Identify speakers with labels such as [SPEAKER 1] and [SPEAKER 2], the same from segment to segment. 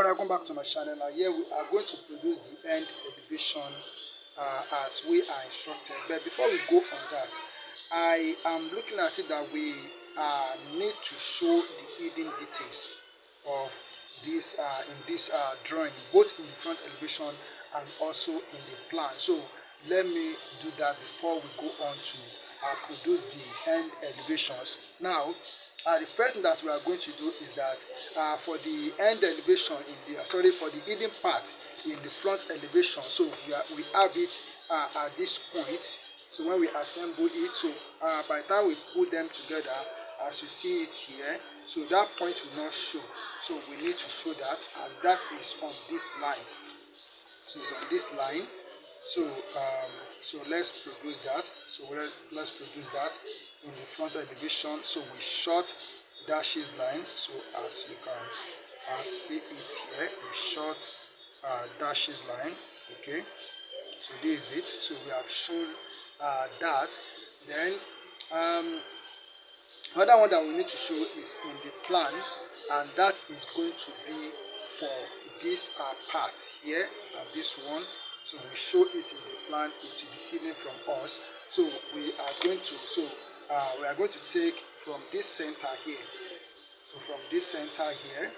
[SPEAKER 1] welcome back to my channel. Now here we are going to produce the end elevation as we are instructed. But before we go on that, I am looking at it that we need to show the hidden details of this in this drawing, both in the front elevation and also in the plan. So let me do that before we go on to produce the end elevations. Now the first thing that we are going to do is that for the end elevation in the for the hidden part in the front elevation, so we have it at this point. So when we assemble it, so by the time we put them together, as you see it here, so that point will not show. So we need to show that, and that is on this line. So it's on this line. So so let's produce that. So let's produce that in the front elevation. So we short dashes line. So as you can see it here, we short dashes line. Okay. So this is it. So we have shown that. Then another one that we need to show is in the plan, and that is going to be for this part here and this one. So we show it in the plan, it will be hidden from us. So we are going to take from this center here. So from this center here,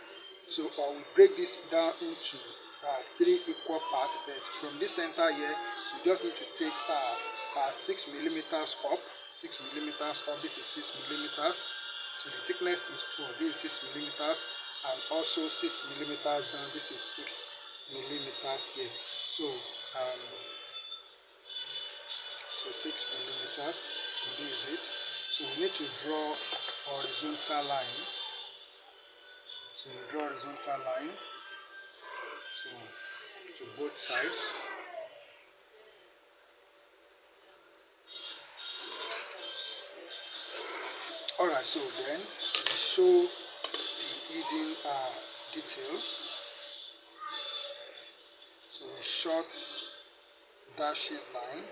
[SPEAKER 1] so we break this down into 3 equal parts. But from this center here, so you just need to take 6 millimeters up. 6 millimeters up. This is 6 millimeters. So the thickness is 2. This is 6 millimeters, and also 6 millimeters down. This is 6 millimeters here. So so 6 millimeters. So this is it. So we need to draw horizontal line. So you draw horizontal line. So to both sides. Alright, so then we show the hidden detail. So we short dashes line.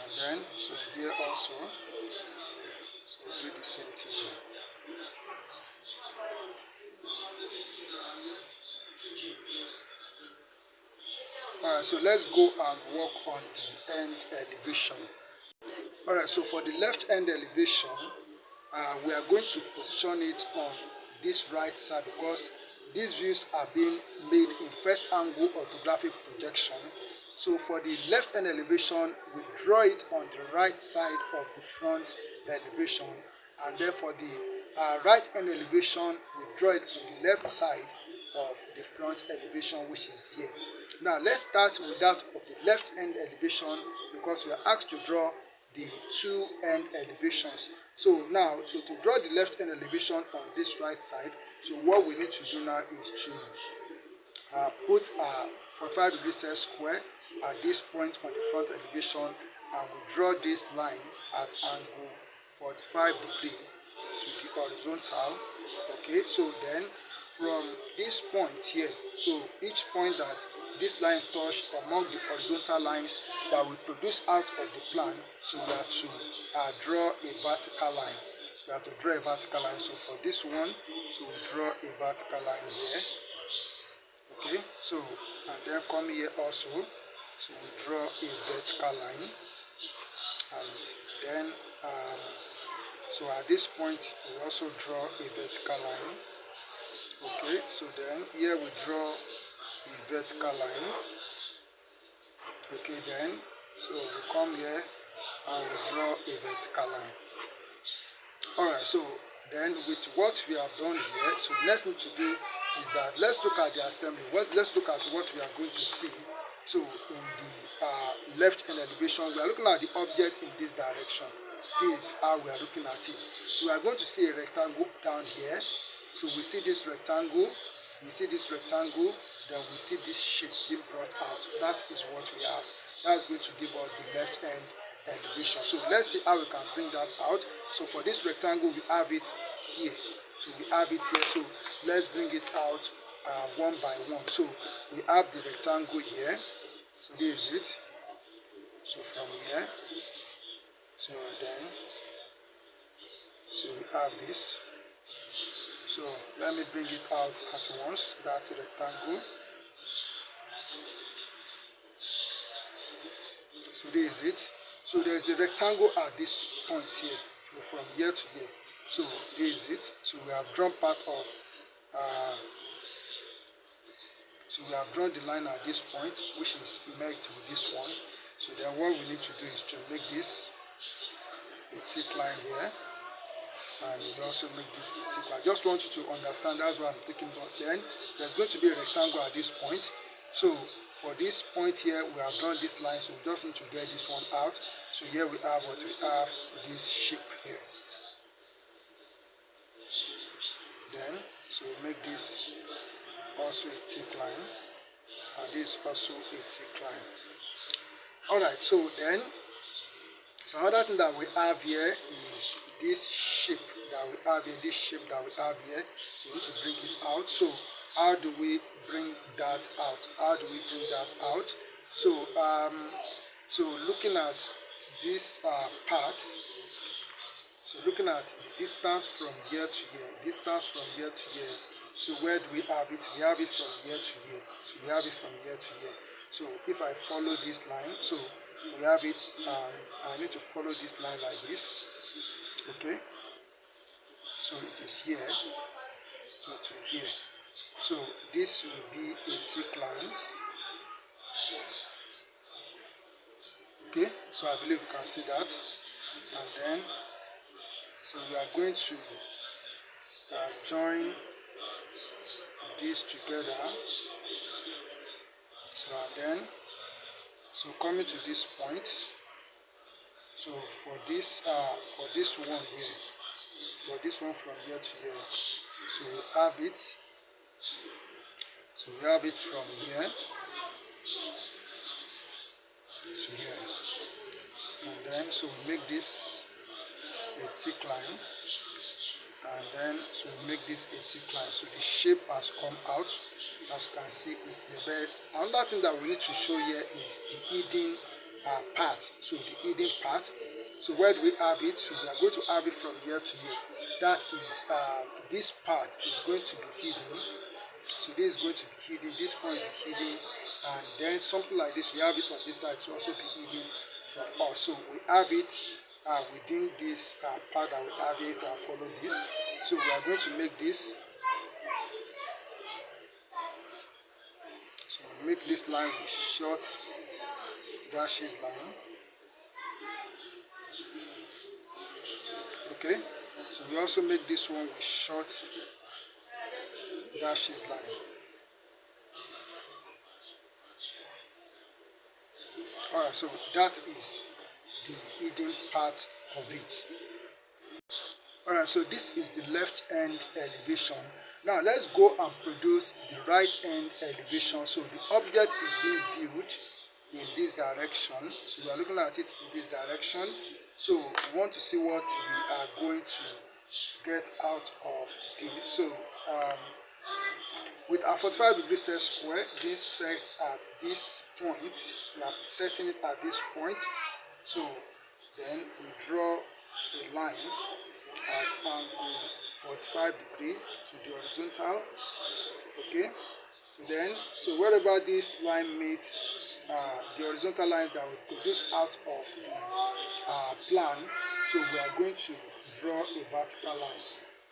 [SPEAKER 1] And then, so here also, so we do the same thing here. Alright, so let's go and work on the end elevation. Alright, so for the left end elevation, we are going to position it on this right side because these views are being made in first angle orthographic projection. So for the left end elevation, we draw it on the right side of the front elevation, and then for the right end elevation, we draw it on the left side of the front elevation, which is here. Now let's start with that of the left end elevation because we are asked to draw the 2 end elevations. So now, to draw the left end elevation on this right side, so what we need to do now is to put a 45 degrees set square at this point on the front elevation, and we draw this line at angle 45 degree to the horizontal. Okay, so then from this point here, so each point that this line touch among the horizontal lines that we produce out of the plan, so we have to draw a vertical line. We have to draw a vertical line. So for this one, so we draw a vertical line here. Okay, so and then come here also, so we draw a vertical line, and then so at this point we also draw a vertical line. Okay, so then here we draw a vertical line. Okay, then so we come here and we draw a vertical line. Alright, so then with what we have done here, so the next thing to do is that let's look at the assembly. Let's look at what we are going to see. So in the left end elevation, we are looking at the object in this direction. This is how we are looking at it. So we are going to see a rectangle down here. So we see this rectangle, then we see this shape being brought out. That is what we have. That's going to give us the left end elevation. So let's see how we can bring that out. So for this rectangle, we have it here. So we have it here. So let's bring it out one by one. So we have the rectangle here. So this is it. So from here, so then So we have this. So let me bring it out at once, that rectangle. So this is it. So there is a rectangle at this point here, from here to here. So this is it. So we have drawn part of, so we have drawn the line at this point, which is merged with this one. So then what we need to do is to make this a thick line here, and we also make this a thick line. I just want you to understand, that's why I'm taking it. Then there's going to be a rectangle at this point. So for this point here, we have drawn this line, so we just need to get this one out. So here we have what we have, this shape here. Then, so we make this also a thick line, and this also a thick line. Alright, so then, so another thing that we have here is this shape that we have here, this shape that we have here. So we need to bring it out. So how do we bring that out? How do we bring that out? So so looking at this part, so looking at the distance from here to here, distance from here to here. So where do we have it? We have it from here to here. So we have it from here to here. So if I follow this line, so we have it, I need to follow this line like this. Okay. So it is here. So to here. So this will be a thick line. Okay. So I believe you can see that. And then, so we are going to join these together. So and then, so coming to this point, so for this one here, for this one from here to here, so we have it. So we have it from here to here, and then so we make this a thick line, and then so we make this a thick line. So the shape has come out, as you can see it's the bed. Another thing that we need to show here is the hidden part. So the hidden part. So where do we have it? So we are going to have it from here to here. That is this part is going to be hidden. So this is going to be hidden. This point will be hidden, and then something like this we have it on this side to also be hidden from us. So we have it within this part that we have here. If I follow this, so we are going to make this. So we make this line with short dashes line. Okay, so we also make this one with short dashes line. Alright, so that is the hidden part of it. Alright, so this is the left end elevation. Now let's go and produce the right end elevation. So the object is being viewed in this direction. So we are looking at it in this direction. So we want to see what we are going to get out of this. So with our 45-degree set square being set at this point, we are setting it at this point. So then we draw a line at angle 45 degree to the horizontal. Okay, so then, so wherever this line meets the horizontal lines that we produce out of the plan, so we are going to draw a vertical line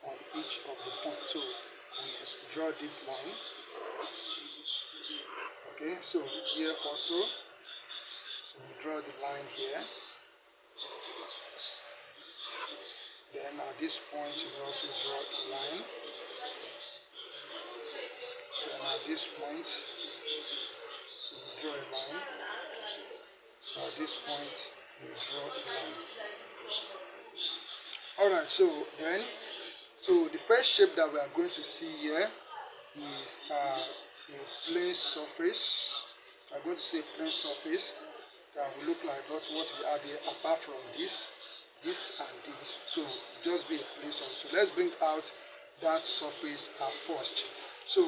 [SPEAKER 1] on each of the points. So we draw this line. Okay, so here also, so we draw the line here. Then at this point we also draw a line. Then at this point, so we draw a line. So at this point we draw a line. Alright, so then, so the first shape that we are going to see here is a plane surface. We are going to see a plane surface that will look like what we have here, apart from this and this. So just be a plane surface. So let's bring out that surface first. So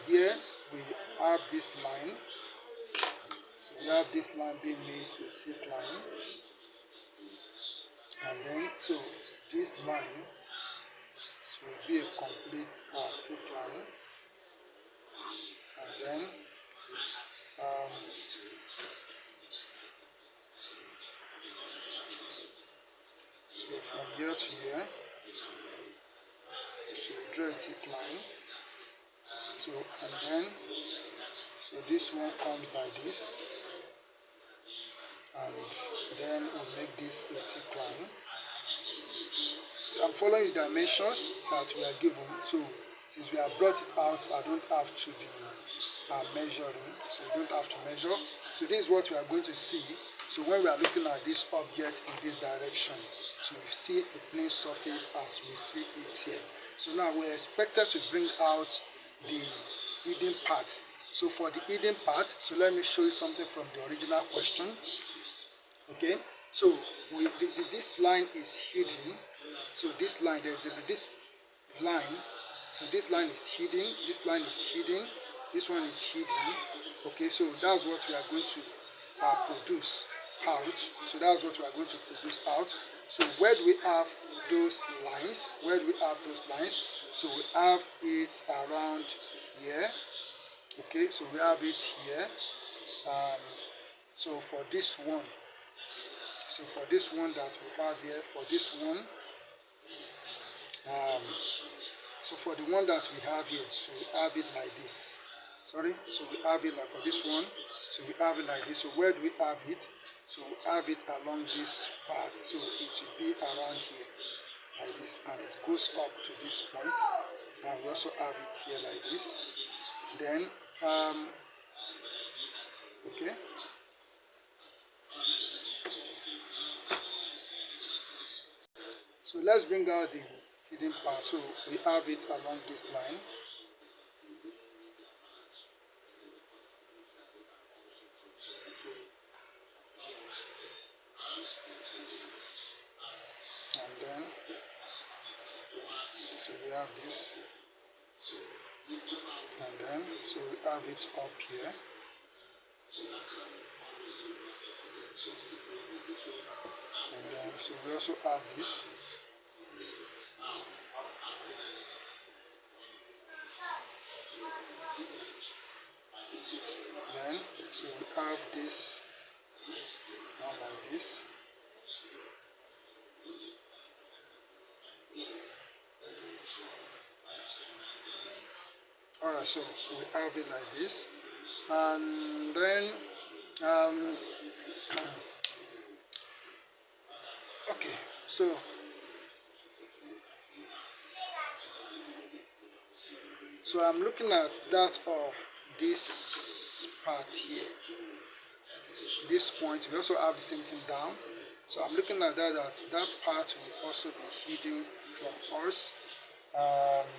[SPEAKER 1] here we have this line. So we have this line being made a thick line. And then, so this line should be a complete thick line, and then so from here to here, so draw a thick line. So and then so this one comes like this, and then we'll make this a thick line. So I'm following the dimensions that we are given. So since we have brought it out, I don't have to be measuring. So you don't have to measure. So this is what we are going to see. So when we are looking at this object in this direction, so we see a plane surface as we see it here. So now we're expected to bring out the hidden part. So for the hidden part, so let me show you something from the original question. Okay, so this line is hidden. So this line, this line, so this line is hidden, this line is hidden, this one is hidden. Okay, so that's what we are going to produce out. So that's what we are going to produce out. So where do we have those lines? Where do we have those lines? So we have it around here. Okay, so we have it here. So for this one, that we have here, for this one, so for the one that we have here, so we have it like this. Sorry, so we have it like for this one, so we have it like this. So where do we have it? So we have it along this part, so it should be around here like this, and it goes up to this point, and we also have it here like this. Then okay, so let's bring out the hidden part. So we have it along this line. And then, so we have this. And then, so we have it up here. And then, so we also have this. Then, so we have this, now like this. Alright, so we have it like this. And then, okay, so I'm looking at that of this part here. This point, we also have the same thing down. So I'm looking at that part will also be hidden from us.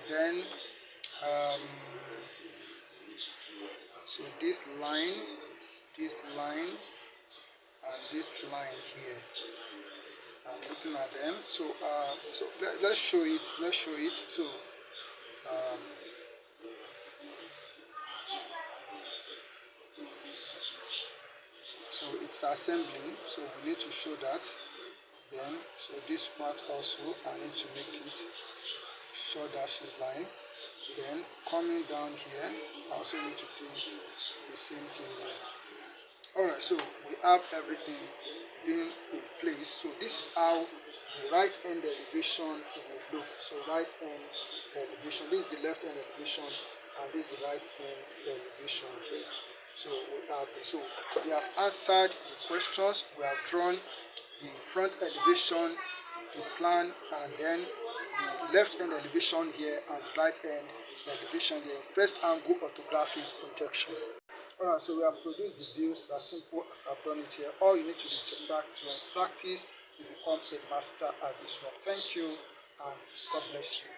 [SPEAKER 1] Then, so this line, and this line here, I'm looking at them. So let's show it. So it's assembling, so we need to show that. Then so this part also I need to make it short dashes line. Then coming down here I also need to do the same thing there. Alright, so we have everything being in place. So this is how the right end elevation will look. So right end elevation, this is the left end elevation, and this is the right end elevation here. So we have this. So we have answered the questions. We have drawn the front elevation, the plan, and then the left end elevation here and the right end elevation here. First angle orthographic projection. Alright, so we have produced the views as simple as I've done it here. All you need to do is to practice. When you practice, you become a master at this work. Thank you, and God bless you.